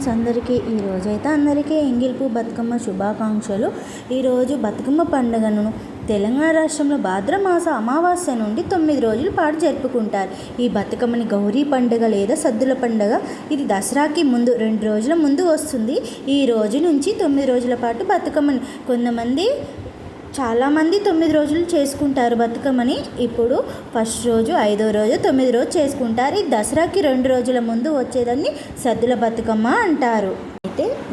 Friends, అందరికీ ఎంగిల్పు బతుకమ్మ శుభాకాంక్షలు. ఈరోజు బతుకమ్మ పండుగను తెలంగాణ రాష్ట్రంలో భాద్రమాస అమావాస్య నుండి 9 రోజుల పాటు జరుపుకుంటారు. ఈ బతుకమ్మని గౌరీ పండుగ లేదా సద్దుల పండుగ, ఇది దసరాకి ముందు 2 రోజుల ముందు వస్తుంది. ఈ రోజు నుంచి 9 రోజుల పాటు బతుకమ్మని చాలామంది 9 రోజులు చేసుకుంటారు బతుకమ్మని. ఇప్పుడు ఫస్ట్ రోజు, 5వ రోజు, 9వ రోజు చేసుకుంటారు. ఈ దసరాకి 2 రోజుల ముందు వచ్చేదాన్ని సద్దుల బతుకమ్మ అంటారు.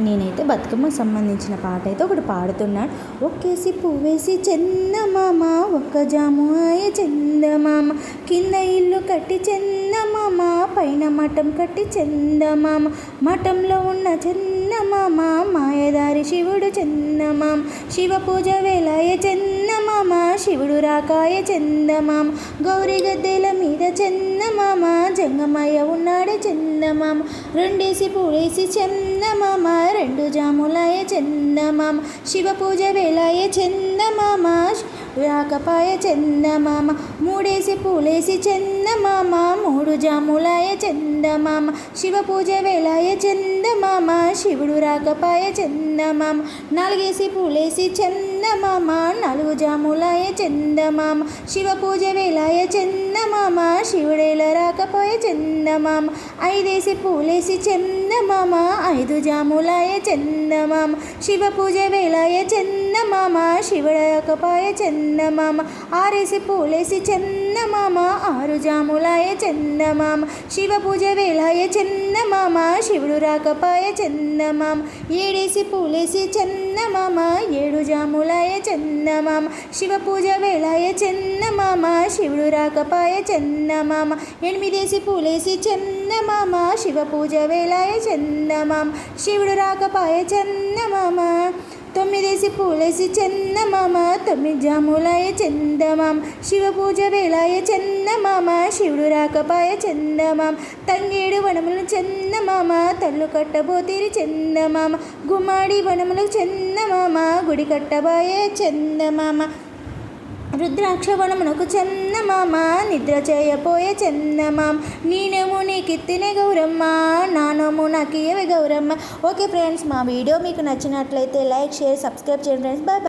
నేనైతే బతుకమ్మకు సంబంధించిన పాట అయితే ఒకటి పాడుతున్నాను. ఒక్కేసి పువ్వేసి చందమామ, ఒక్క జాము ఆయ చందమామ, కింద ఇల్లు కట్టి చందమామ, పైన మఠం కట్టి చందమామ, మఠంలో ఉన్న చందమామ, మాయదారి శివుడు చందమామ, శివ పూజ వేలాయ చందమామ, శివుడు రాకాయ చందమామ, గౌరీ గద్దెల మీద చందమామ, జంగమయ్య ఉన్నాడే చందమామ, రెండేసి పూలేసి చందమామ, 2 జాములాయ చందమామ, శివ పూజ వేలాయ చందమామ, రాకపాయ చందమామ, 3 పూలేసి చందమామ, 3 జాములాయ చందమామ, శివ పూజ వేలాయ చందమామ, శివుడు రాకపాయ చందమామ, 4 పూలేసి చందమామ, 4 జాములాయ చందమామ, శివ పూజ వేలాయ చందమామ, శివుడేల రాకపాయ చందమామ, 5 పూలేసి చందమామ, 5 జాములాయ చందమామ, శివ పూజ వేలాయ చందమామ, శివుడు రాకపాయ చందమామ, 6 పూలేసి చందమామ, 6 జాములాయ చందమామ, శివ పూజ వేలాయ చందమామ, శివుడు రాకపాయ చందమామ, 7 పూలేసి చందమామ, 7 జాములాయ చందమామ, శివ పూజ వేలాయ చందమామ, శివుడు రాకపాయ చందమామ, 8 పూలేసి చందమామ, శివ పూజ వేలాయ చందమామ, శివుడు రాకపాయ చందమామ, 9 పూలేసి చందమామ, 9 జాములాయ చందమామ, శివ పూజ వేలాయ చందమామ, శివుడు రాకపాయ చందమామ, తంగేడు వనములు చందమామ, తల్లు కట్టబోతిరి చందమామ, గుమ్మాడి వనములు చందమామ, గుడి కట్టబాయే చందమామ, రుద్రాక్ష వనమునకు చందమామ, నిద్ర చేయపోయే చందమామ, నేనేమో నీకిత్తినే గౌరమ్మ, నానోము నాకియవే గౌరమ్మ. ఓకే ఫ్రెండ్స్, మా వీడియో మీకు నచ్చినట్లయితే లైక్, షేర్, సబ్స్క్రైబ్ చేయండి ఫ్రెండ్స్. బాయ్.